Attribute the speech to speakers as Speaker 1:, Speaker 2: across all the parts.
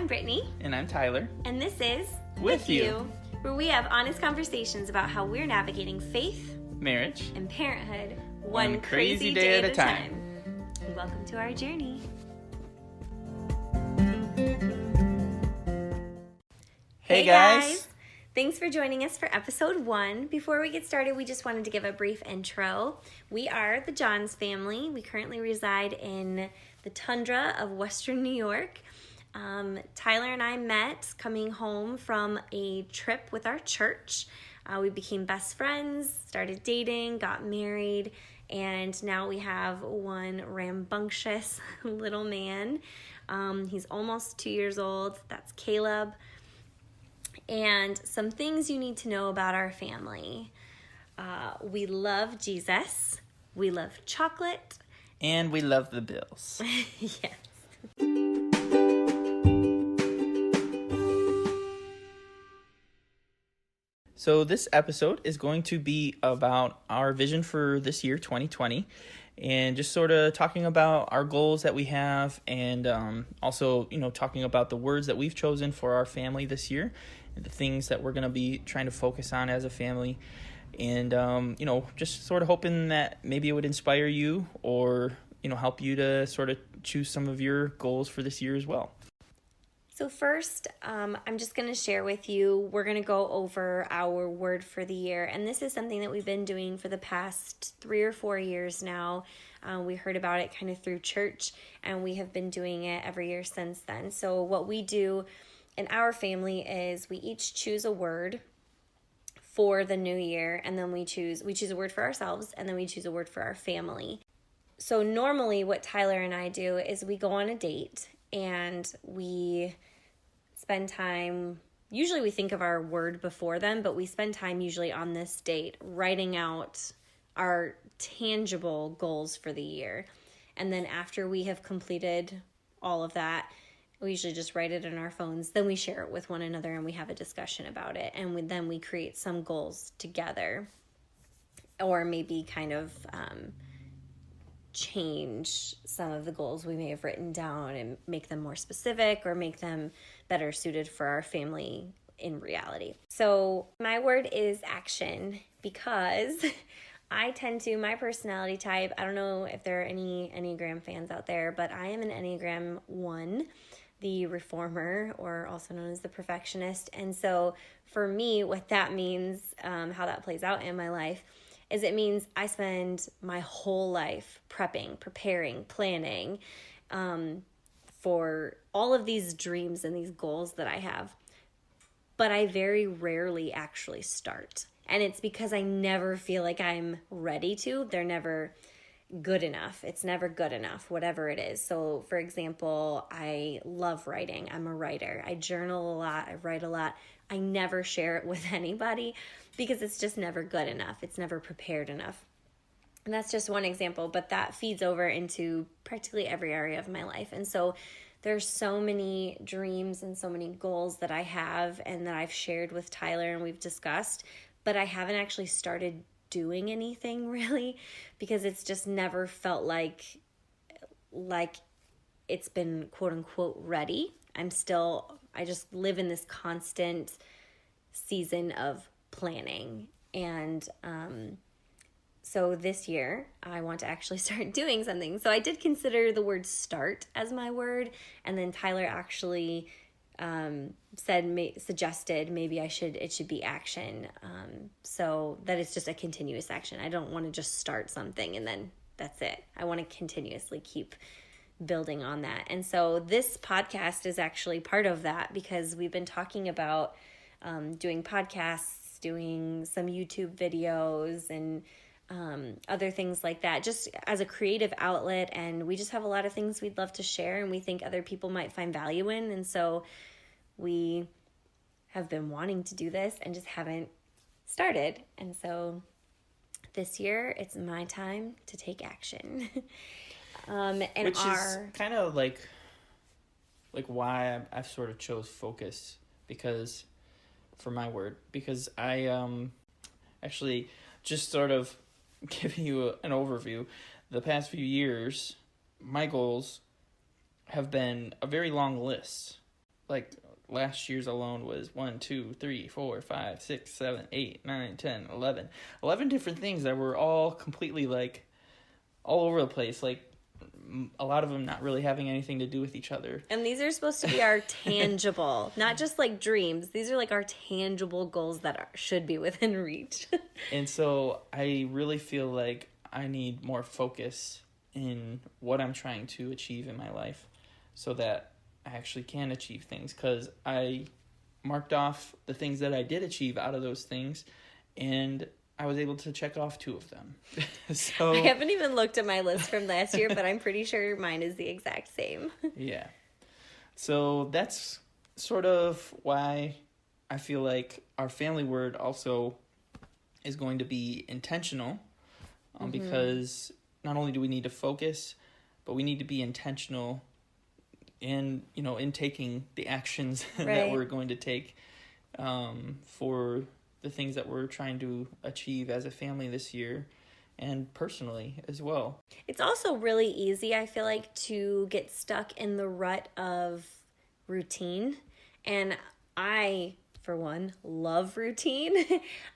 Speaker 1: I'm Brittany.
Speaker 2: And I'm Tyler.
Speaker 1: And this is
Speaker 2: With You,
Speaker 1: where we have honest conversations about how we're navigating faith,
Speaker 2: marriage,
Speaker 1: and parenthood
Speaker 2: one crazy day at a time.
Speaker 1: And welcome to our journey.
Speaker 2: Hey guys!
Speaker 1: Thanks for joining us for episode 1. Before we get started, we just wanted to give a brief intro. We are the Johns family. We currently reside in the tundra of Western New York. Tyler and I met coming home from a trip with our church. We became best friends, started dating, got married, and now we have one rambunctious little man. He's almost 2 years old. That's Caleb. And some things you need to know about our family. We love Jesus. We love chocolate.
Speaker 2: And we love the Bills.
Speaker 1: Yes.
Speaker 2: So this episode is going to be about our vision for this year, 2020, and just sort of talking about our goals that we have, and also, talking about the words that we've chosen for our family this year, and the things that we're going to be trying to focus on as a family, and, just sort of hoping that maybe it would inspire you or, help you to sort of choose some of your goals for this year as well.
Speaker 1: So first, I'm just going to share with you, we're going to go over our word for the year. And this is something that we've been doing for the past 3 or 4 years now. We heard about it kind of through church, and we have been doing it every year since then. So what we do in our family is we each choose a word for the new year, and then we choose a word for ourselves, and then we choose a word for our family. So normally what Tyler and I do is we go on a date, and we spend time, usually we think of our word before then, but we spend time usually on this date writing out our tangible goals for the year. And then after we have completed all of that, we usually just write it in our phones. Then we share it with one another and we have a discussion about it. And then we create some goals together, or maybe kind of change some of the goals we may have written down and make them more specific or make them better suited for our family in reality. So my word is action, because my personality type, I don't know if there are any Enneagram fans out there, but I am an Enneagram 1, the reformer, or also known as the perfectionist. And so for me, what that means, how that plays out in my life, is it means I spend my whole life prepping, preparing, planning for all of these dreams and these goals that I have. But I very rarely actually start. And it's because I never feel like I'm ready to. They're never good enough. It's never good enough, whatever it is. So, for example, I love writing. I'm a writer. I journal a lot. I write a lot. I never share it with anybody because it's just never good enough. It's never prepared enough. And that's just one example, but that feeds over into practically every area of my life. And so there's so many dreams and so many goals that I have and that I've shared with Tyler and we've discussed, but I haven't actually started doing anything really, because it's just never felt like it's been quote unquote ready. I just live in this constant season of planning. And so this year I want to actually start doing something. So I did consider the word start as my word. And then Tyler actually suggested maybe it should be action. So that it's just a continuous action. I don't want to just start something and then that's it. I want to continuously keep building on that. And so this podcast is actually part of that, because we've been talking about doing podcasts, doing some YouTube videos and other things like that, just as a creative outlet. And we just have a lot of things we'd love to share and we think other people might find value in. And so we have been wanting to do this and just haven't started. And so this year it's my time to take action.
Speaker 2: Which is kind of like why I've sort of chose focus, because for my word, because I actually just sort of giving you an overview. The past few years, my goals have been a very long list. like last year's alone was 1, 2, 3, 4, 5, 6, 7, 8, 9, 10, 11. 11 different things that were all completely like all over the place. Like a lot of them not really having anything to do with each other.
Speaker 1: And these are supposed to be our tangible, not just like dreams. These are like our tangible goals that should be within reach.
Speaker 2: And so I really feel like I need more focus in what I'm trying to achieve in my life so that I actually can achieve things, because I marked off the things that I did achieve out of those things, and I was able to check off 2 of them. So
Speaker 1: I haven't even looked at my list from last year, but I'm pretty sure mine is the exact same.
Speaker 2: Yeah. So that's sort of why I feel like our family word also is going to be intentional, because not only do we need to focus, but we need to be intentional in, in taking the actions that
Speaker 1: Right.
Speaker 2: we're going to take for the things that we're trying to achieve as a family this year and personally as well.
Speaker 1: It's also really easy, I feel like, to get stuck in the rut of routine. And I, for one, love routine.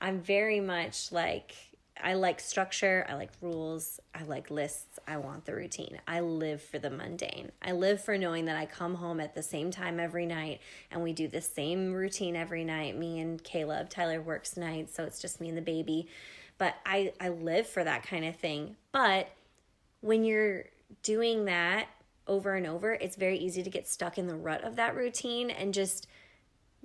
Speaker 1: I'm very much like, I like structure, I like rules, I like lists, I want the routine. I live for the mundane. I live for knowing that I come home at the same time every night and we do the same routine every night. Me and Caleb, Tyler works nights, so it's just me and the baby. But I live for that kind of thing. But when you're doing that over and over, it's very easy to get stuck in the rut of that routine and just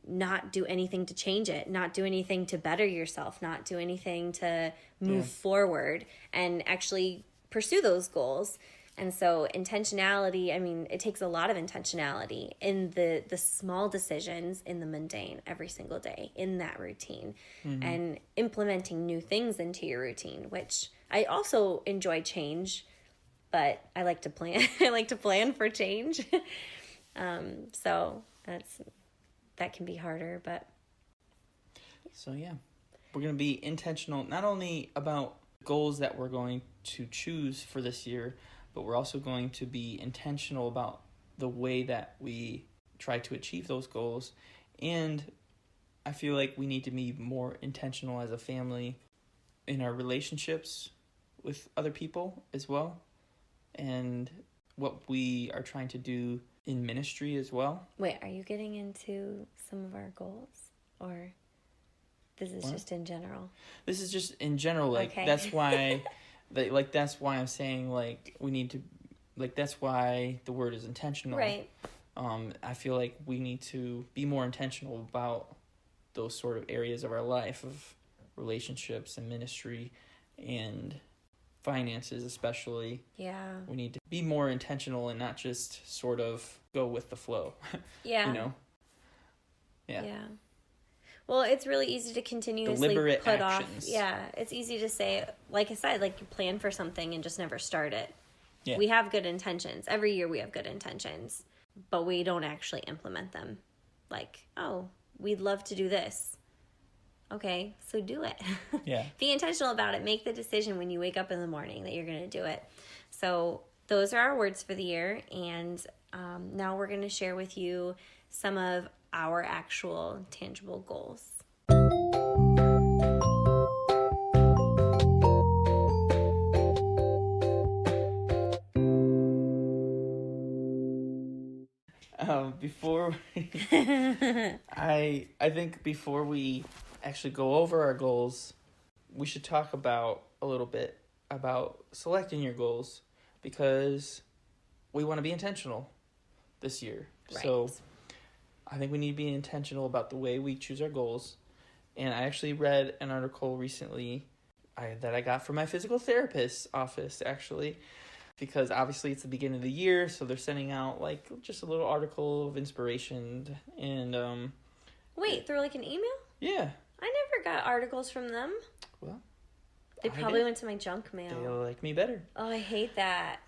Speaker 1: not do anything to change it, not do anything to better yourself, not do anything to move forward and actually pursue those goals. And so intentionality, I mean, it takes a lot of intentionality in the small decisions in the mundane every single day in that routine, and implementing new things into your routine, which I also enjoy change, but I like to plan. I like to plan for change. So that can be harder, but.
Speaker 2: So yeah, we're going to be intentional, not only about goals that we're going to choose for this year, but we're also going to be intentional about the way that we try to achieve those goals. And I feel like we need to be more intentional as a family in our relationships with other people as well, and what we are trying to do in ministry as well.
Speaker 1: Wait, are you getting into some of our goals, or this is just in general?
Speaker 2: This is just in general, like,
Speaker 1: Okay.
Speaker 2: That's why, that's why I'm saying, like, we need to, like, that's why the word is intentional.
Speaker 1: Right.
Speaker 2: I feel like we need to be more intentional about those sort of areas of our life, of relationships and ministry and finances especially.
Speaker 1: Yeah.
Speaker 2: We need to be more intentional and not just sort of go with the flow.
Speaker 1: Yeah.
Speaker 2: Yeah.
Speaker 1: Yeah. Well, it's really easy to continuously
Speaker 2: Deliberate
Speaker 1: put
Speaker 2: actions.
Speaker 1: off. Yeah, it's easy to say, like I said, like you plan for something and just never start it.
Speaker 2: Yeah.
Speaker 1: We have good intentions. Every year we have good intentions, but we don't actually implement them. Like, oh, we'd love to do this. Okay, so do it.
Speaker 2: Yeah.
Speaker 1: Be intentional about it. Make the decision when you wake up in the morning that you're going to do it. So those are our words for the year. And now we're going to share with you some of our actual tangible goals.
Speaker 2: Before I think before we actually go over our goals, we should talk about a little bit about selecting your goals, because we want to be intentional this year.
Speaker 1: Right.
Speaker 2: So I think we need to be intentional about the way we choose our goals. And I actually read an article recently that I got from my physical therapist's office, actually, because obviously it's the beginning of the year, so they're sending out like just a little article of inspiration. And
Speaker 1: Wait, through like an email?
Speaker 2: yeah,
Speaker 1: I never got articles from them.
Speaker 2: well,
Speaker 1: They
Speaker 2: I
Speaker 1: probably
Speaker 2: did.
Speaker 1: went to my junk mail.
Speaker 2: They like me better.
Speaker 1: Oh, I hate that.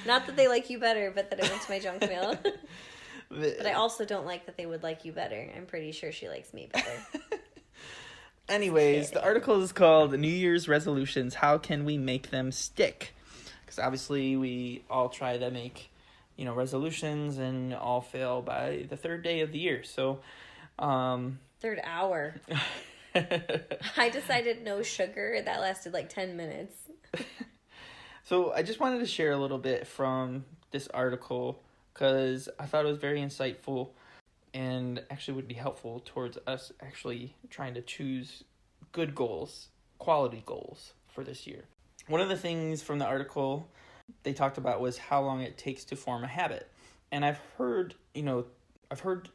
Speaker 1: Not that they like you better, but that it went to my junk mail. But I also don't like that they would like you better. I'm pretty sure she likes me better.
Speaker 2: Anyways, the article is called New Year's Resolutions, How Can We Make Them Stick? Because obviously we all try to make resolutions and all fail by the third day of the year. So,
Speaker 1: third hour. I decided no sugar. That lasted like 10 minutes.
Speaker 2: So I just wanted to share a little bit from this article because I thought it was very insightful and actually would be helpful towards us actually trying to choose good goals, quality goals for this year. One of the things from the article they talked about was how long it takes to form a habit. And I've heard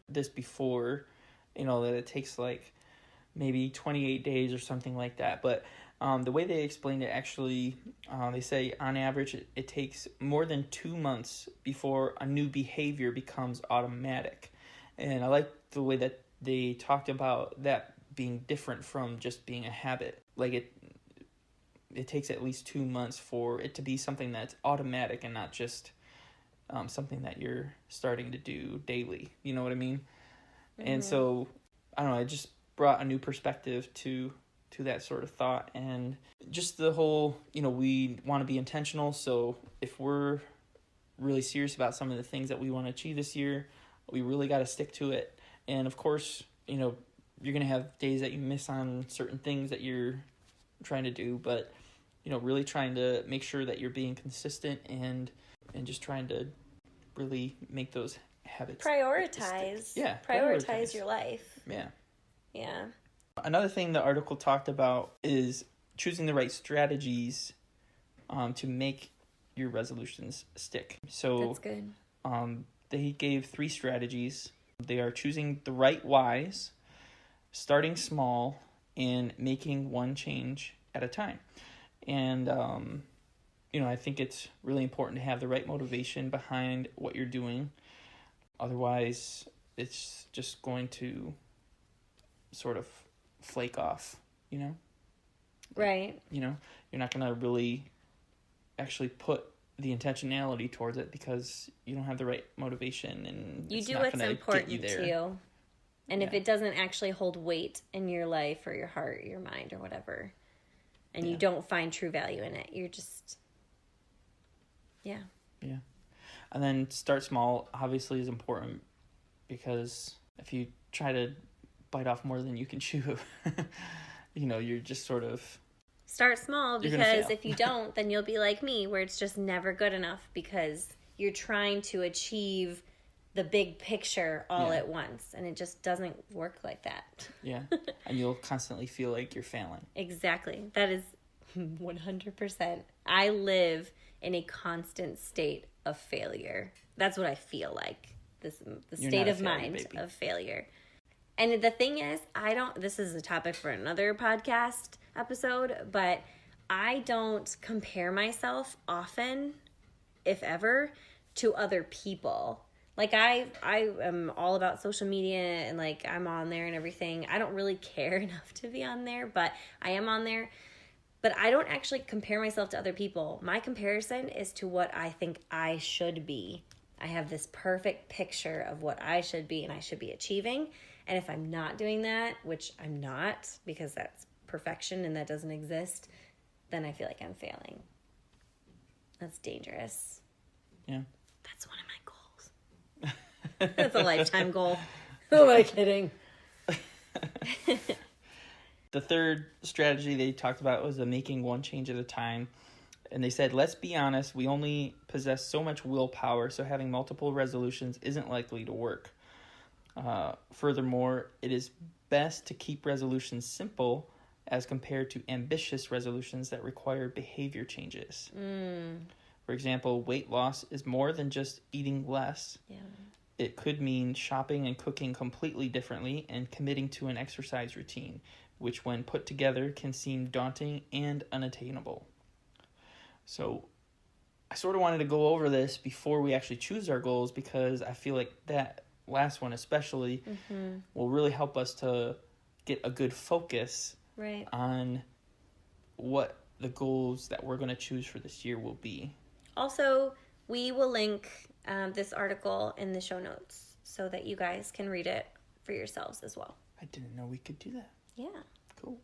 Speaker 2: this before, that it takes like maybe 28 days or something like that. But the way they explained it, actually, they say on average it takes more than 2 months before a new behavior becomes automatic. And I like the way that they talked about that being different from just being a habit. Like it takes at least 2 months for it to be something that's automatic and not just something that you're starting to do daily. You know what I mean? Mm-hmm. And so, I don't know, it just brought a new perspective to that sort of thought. And just the whole, we want to be intentional. So if we're really serious about some of the things that we want to achieve this year, we really got to stick to it. And of course, you're going to have days that you miss on certain things that you're trying to do, but really trying to make sure that you're being consistent and just trying to really make those habits.
Speaker 1: Prioritize.
Speaker 2: Yeah.
Speaker 1: Prioritize your life.
Speaker 2: Yeah.
Speaker 1: Yeah.
Speaker 2: Another thing the article talked about is choosing the right strategies to make your resolutions stick. So
Speaker 1: that's good.
Speaker 2: They gave 3 strategies. They are choosing the right whys, starting small, and making one change at a time. And, I think it's really important to have the right motivation behind what you're doing. Otherwise, it's just going to sort of flake off,
Speaker 1: Right.
Speaker 2: You're not going to really actually put the intentionality towards it because you don't have the right motivation, and
Speaker 1: you do what's important to you. And if it doesn't actually hold weight in your life or your heart, your mind or whatever, and you don't find true value in it, you're just, Yeah.
Speaker 2: And then start small obviously is important, because if you try to bite off more than you can chew, you're just sort of...
Speaker 1: Start small, because if you don't, then you'll be like me, where it's just never good enough because you're trying to achieve the big picture all at once, and it just doesn't work like that.
Speaker 2: Yeah, and you'll constantly feel like you're failing.
Speaker 1: Exactly. That is 100%. I live in a constant state of failure. That's what I feel like. The state of mind, baby. Of failure. And the thing is, this is a topic for another podcast episode, but I don't compare myself often, if ever, to other people. Like, I am all about social media, and like I'm on there and everything. I don't really care enough to be on there, but I am on there. But I don't actually compare myself to other people. My comparison is to what I think I should be. I have this perfect picture of what I should be and I should be achieving. And if I'm not doing that, which I'm not, because that's perfection and that doesn't exist, then I feel like I'm failing. That's dangerous.
Speaker 2: Yeah.
Speaker 1: That's one of my goals. That's a lifetime goal. Who am I kidding?
Speaker 2: The third strategy they talked about was making one change at a time. And they said, let's be honest, we only possess so much willpower, so having multiple resolutions isn't likely to work. Furthermore, it is best to keep resolutions simple as compared to ambitious resolutions that require behavior changes. For example, weight loss is more than just eating less. Yeah. It could mean shopping and cooking completely differently and committing to an exercise routine, which when put together can seem daunting and unattainable. So I sort of wanted to go over this before we actually choose our goals, because I feel like that last one especially will really help us to get a good focus on what the goals that we're going to choose for this year will be. Also, we will link this article in the show notes so that you guys can read it for yourselves as well. I didn't know we could do that. Yeah. Cool.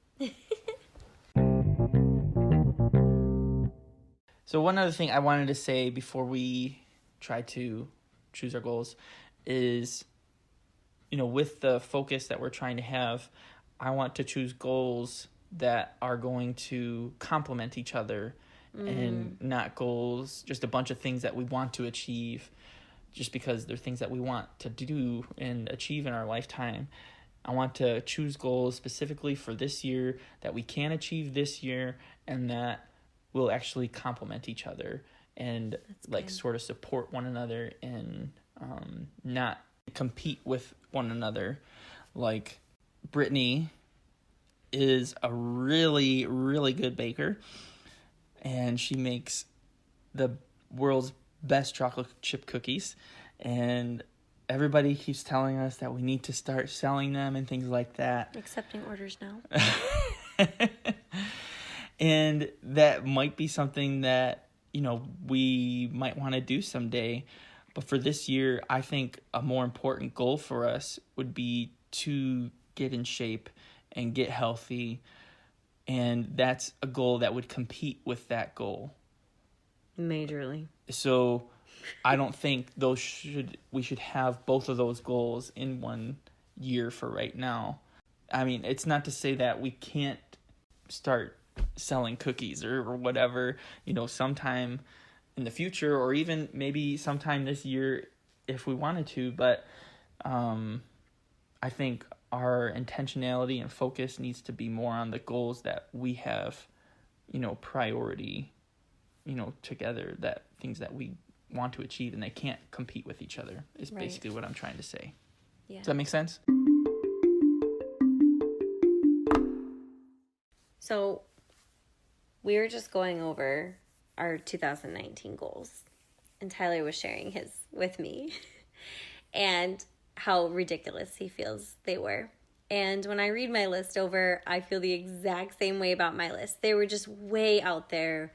Speaker 2: So one other thing I wanted to say before we try to choose our goals is, with the focus that we're trying to have, I want to choose goals that are going to complement each other and not goals, just a bunch of things that we want to achieve just because they're things that we want to do and achieve in our lifetime. I want to choose goals specifically for this year that we can achieve this year and that will actually complement each other and sort of support one another and not compete with one another. Like Brittany is a really, really good baker, and she makes the world's best chocolate chip cookies, and everybody keeps telling us that we need to start selling them and things like that.
Speaker 1: Accepting orders now.
Speaker 2: And that might be something that, we might want to do someday. But for this year, I think a more important goal for us would be to get in shape and get healthy. And that's a goal that would compete with that goal.
Speaker 1: Majorly.
Speaker 2: So I don't think we should have both of those goals in one year for right now. I mean, it's not to say that we can't start selling cookies or whatever, sometime in the future, or even maybe sometime this year if we wanted to. But I think our intentionality and focus needs to be more on the goals that we have, priority, together, that things that we want to achieve, and they can't compete with each other is basically what I'm trying to say. Yeah. Does that make sense?
Speaker 1: So we were just going over our 2019 goals, and Tyler was sharing his with me and how ridiculous he feels they were. And when I read my list over, I feel the exact same way about my list. They were just way out there,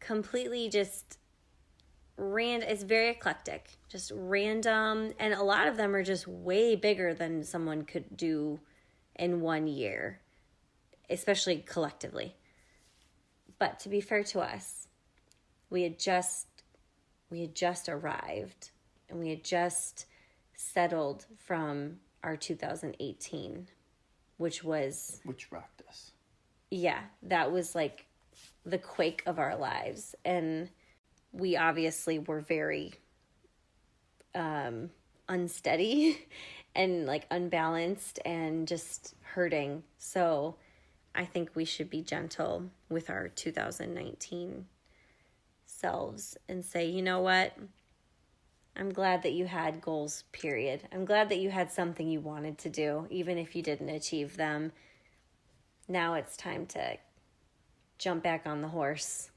Speaker 1: completely just it's very eclectic, just random, and a lot of them are just way bigger than someone could do in 1 year, especially collectively. But to be fair to us, we had just arrived, and we had just settled from our 2018, which
Speaker 2: rocked us.
Speaker 1: Yeah, that was like the quake of our lives, and we obviously were very unsteady and like unbalanced and just hurting. So I think we should be gentle with our 2019 selves and say, you know what? I'm glad that you had goals, period. I'm glad that you had something you wanted to do, even if you didn't achieve them. Now it's time to jump back on the horse.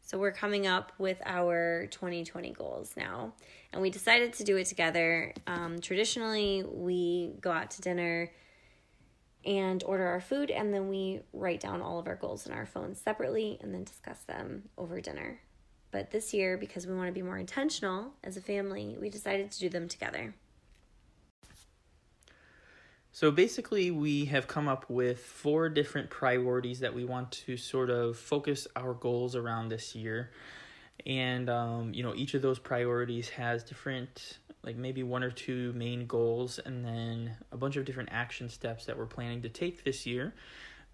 Speaker 1: So we're coming up with our 2020 goals now, and we decided to do it together. Traditionally, we go out to dinner and order our food, and then we write down all of our goals in our phones separately and then discuss them over dinner. But this year, because we want to be more intentional as a family, we decided to do them together.
Speaker 2: So basically, we have come up with 4 different priorities that we want to sort of focus our goals around this year. And, each of those priorities has different, like maybe 1 or 2 main goals, and then a bunch of different action steps that we're planning to take this year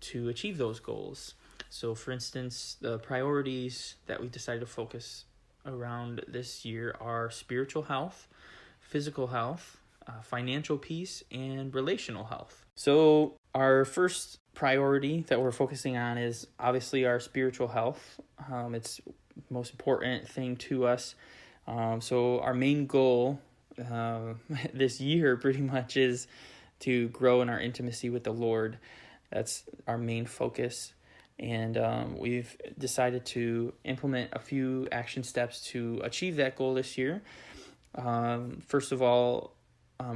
Speaker 2: to achieve those goals. So, for instance, the priorities that we decided to focus around this year are spiritual health, physical health, financial peace, and relational health. So our first priority that we're focusing on is obviously our spiritual health. It's the most important thing to us. So our main goal this year pretty much is to grow in our intimacy with the Lord. That's our main focus. And we've decided to implement a few action steps to achieve that goal this year. First of all,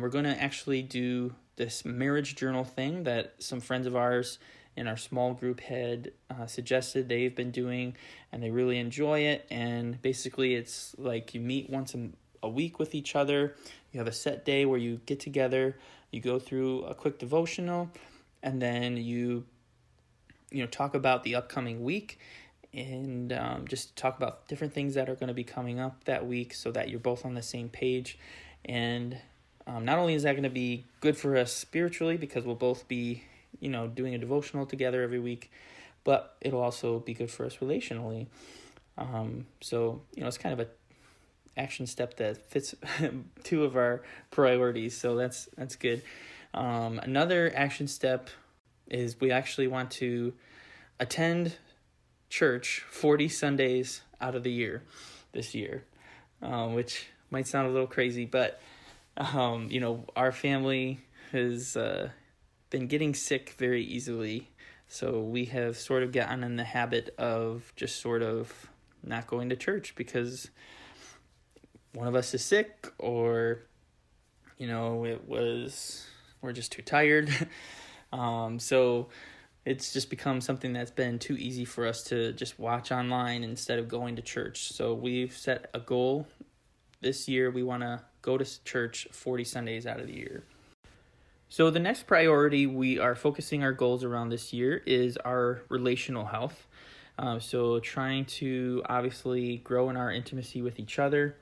Speaker 2: we're going to actually do this marriage journal thing that some friends of ours in our small group had suggested they've been doing, and they really enjoy it. And basically it's like you meet once a week with each other. You have a set day where you get together, you go through a quick devotional, and then you talk about the upcoming week and just talk about different things that are going to be coming up that week so that you're both on the same page. And not only is that going to be good for us spiritually because we'll both be, doing a devotional together every week, but it'll also be good for us relationally. So, it's kind of a action step that fits two of our priorities. So that's good. Another action step is we actually want to attend church 40 Sundays out of the year this year, which might sound a little crazy, but, our family has been getting sick very easily. So we have sort of gotten in the habit of just sort of not going to church because one of us is sick or, we're just too tired. So it's just become something that's been too easy for us to just watch online instead of going to church. So we've set a goal this year. We want to go to church 40 Sundays out of the year. So the next priority we are focusing our goals around this year is our relational health. So trying to obviously grow in our intimacy with each other,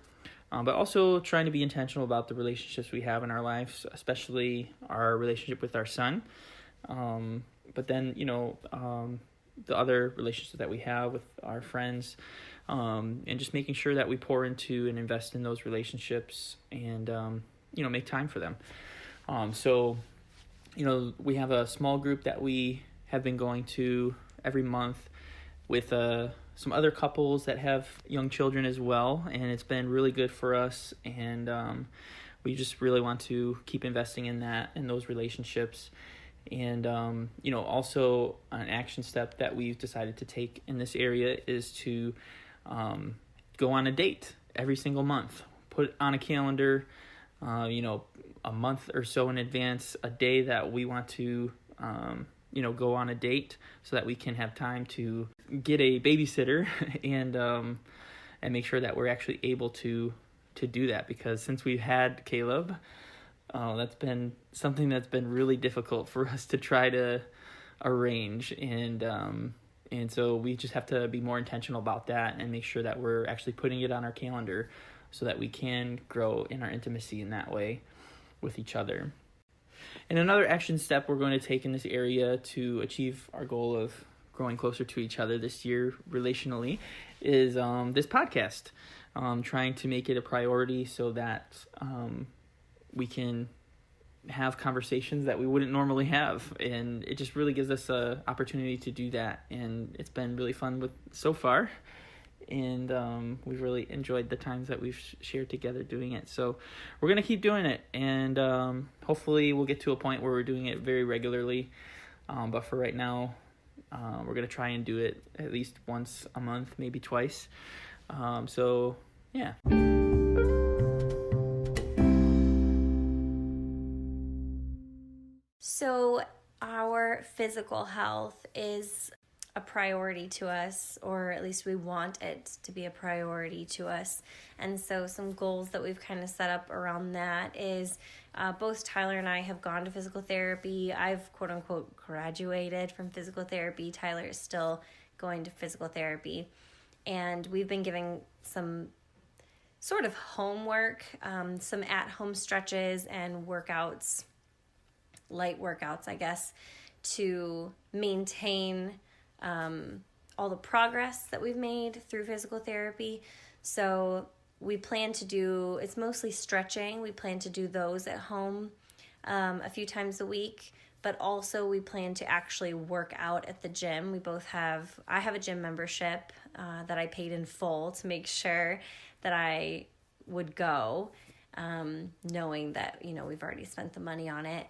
Speaker 2: but also trying to be intentional about the relationships we have in our lives, especially our relationship with our son. But then, the other relationships that we have with our friends, and just making sure that we pour into and invest in those relationships and, make time for them. So, we have a small group that we have been going to every month with some other couples that have young children as well, and it's been really good for us, and we just really want to keep investing in those relationships. And, also an action step that we've decided to take in this area is to go on a date every single month. Put on a calendar, a month or so in advance, a day that we want to, go on a date so that we can have time to get a babysitter and make sure that we're actually able to do that. Because since we've had Caleb, that's been something that's been really difficult for us to try to arrange. And so we just have to be more intentional about that and make sure that we're actually putting it on our calendar so that we can grow in our intimacy in that way with each other. And another action step we're going to take in this area to achieve our goal of growing closer to each other this year relationally is this podcast. Trying to make it a priority so that we can have conversations that we wouldn't normally have, and it just really gives us a opportunity to do that, and it's been really fun so far, and we've really enjoyed the times that we've shared together doing it. So we're gonna keep doing it, and hopefully we'll get to a point where we're doing it very regularly, but for right now we're gonna try and do it at least once a month, maybe twice. So yeah.
Speaker 1: So our physical health is a priority to us, or at least we want it to be a priority to us. And so some goals that we've kind of set up around that is both Tyler and I have gone to physical therapy. I've quote unquote graduated from physical therapy. Tyler is still going to physical therapy. And we've been giving some sort of homework, some at-home stretches and workouts, light workouts, I guess, to maintain all the progress that we've made through physical therapy. So we plan to do, it's mostly stretching. We plan to do those at home a few times a week, but also we plan to actually work out at the gym. I have a gym membership that I paid in full to make sure that I would go, knowing that, we've already spent the money on it.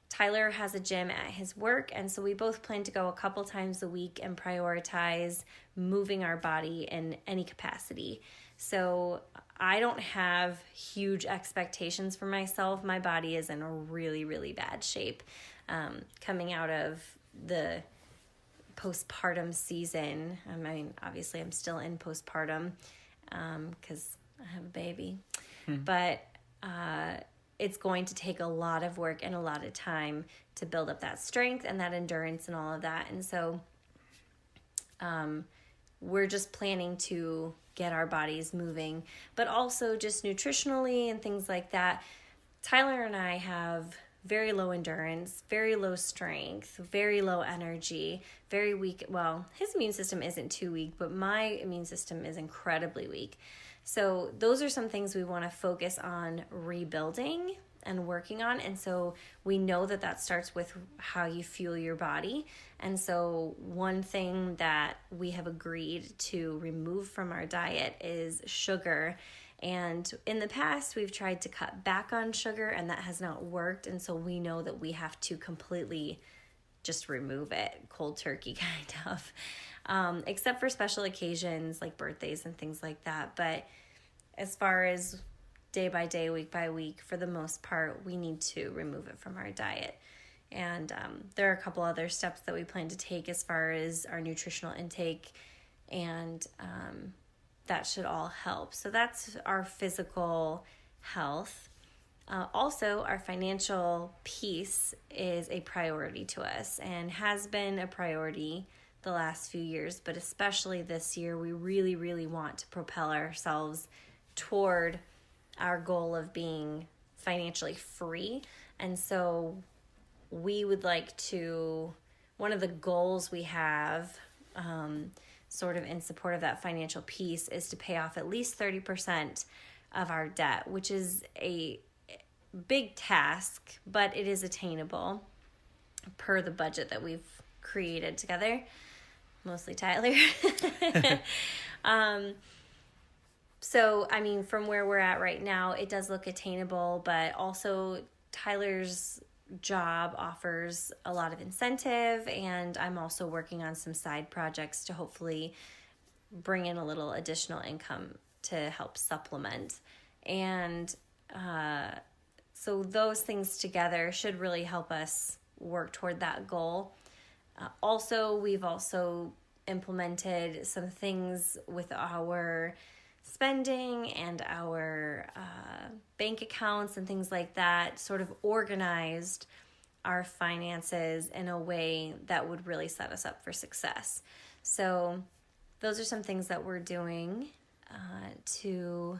Speaker 1: Tyler has a gym at his work, and so we both plan to go a couple times a week and prioritize moving our body in any capacity. So I don't have huge expectations for myself. My body is in a really, really bad shape. Coming out of the postpartum season, obviously I'm still in postpartum because I have a baby, but it's going to take a lot of work and a lot of time to build up that strength and that endurance and all of that. And so we're just planning to get our bodies moving, but also just nutritionally and things like that. Tyler and I have very low endurance, very low strength, very low energy, very weak. Well, his immune system isn't too weak, but my immune system is incredibly weak. So those are some things we want to focus on rebuilding and working on. And so we know that starts with how you fuel your body. And so one thing that we have agreed to remove from our diet is sugar. And in the past, we've tried to cut back on sugar, and that has not worked. And so we know that we have to completely just remove it, cold turkey kind of, except for special occasions like birthdays and things like that. But as far as day by day, week by week, for the most part, we need to remove it from our diet. And there are a couple other steps that we plan to take as far as our nutritional intake, and that should all help. So that's our physical health. Also, our financial piece is a priority to us and has been a priority the last few years, but especially this year, we really, really want to propel ourselves toward our goal of being financially free. And so we would like to, one of the goals we have, sort of in support of that financial piece, is to pay off at least 30% of our debt, which is a big task, but it is attainable per the budget that we've created together, mostly Tyler. So, I mean, from where we're at right now, it does look attainable, but also Tyler's job offers a lot of incentive, and I'm also working on some side projects to hopefully bring in a little additional income to help supplement. And so those things together should really help us work toward that goal. We've also implemented some things with our spending and our bank accounts and things like that, sort of organized our finances in a way that would really set us up for success. So those are some things that we're doing to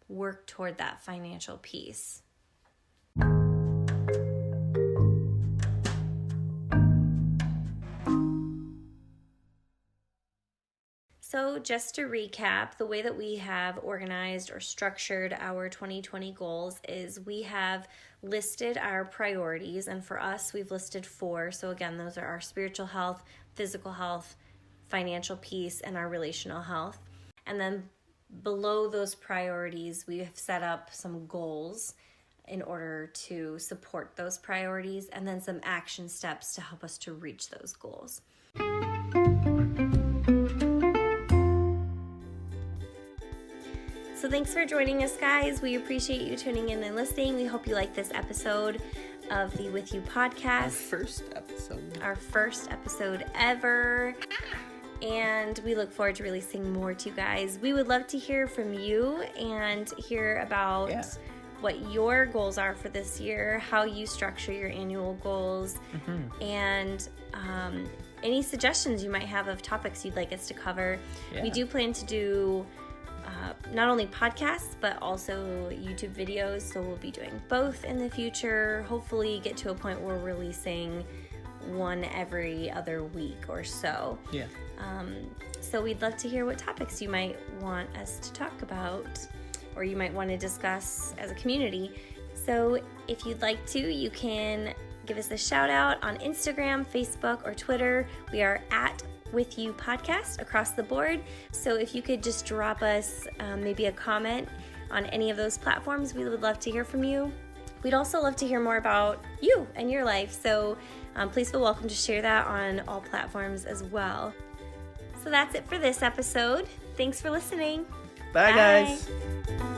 Speaker 1: work toward that financial piece. So just to recap, the way that we have organized or structured our 2020 goals is we have listed our priorities, and for us, we've listed 4. So again, those are our spiritual health, physical health, financial peace, and our relational health. And then below those priorities, we have set up some goals in order to support those priorities, and then some action steps to help us to reach those goals. So thanks for joining us, guys. We appreciate you tuning in and listening. We hope you like this episode of the With You podcast. Our first episode ever. And we look forward to releasing more to you guys. We would love to hear from you and hear about what your goals are for this year, how you structure your annual goals, and any suggestions you might have of topics you'd like us to cover. We do plan to do not only podcasts, but also YouTube videos. So we'll be doing both in the future. Hopefully get to a point where we're releasing one every other week or so. So we'd love to hear what topics you might want us to talk about, or you might want to discuss as a community. So if you'd like to, you can give us a shout out on Instagram, Facebook, or Twitter. We are at With You Podcast across the board. So if you could just drop us maybe a comment on any of those platforms, we would love to hear from you. We'd also love to hear more about you and your life. So please feel welcome to share that on all platforms as well. So that's it for this episode. Thanks for listening.
Speaker 2: Bye. Guys.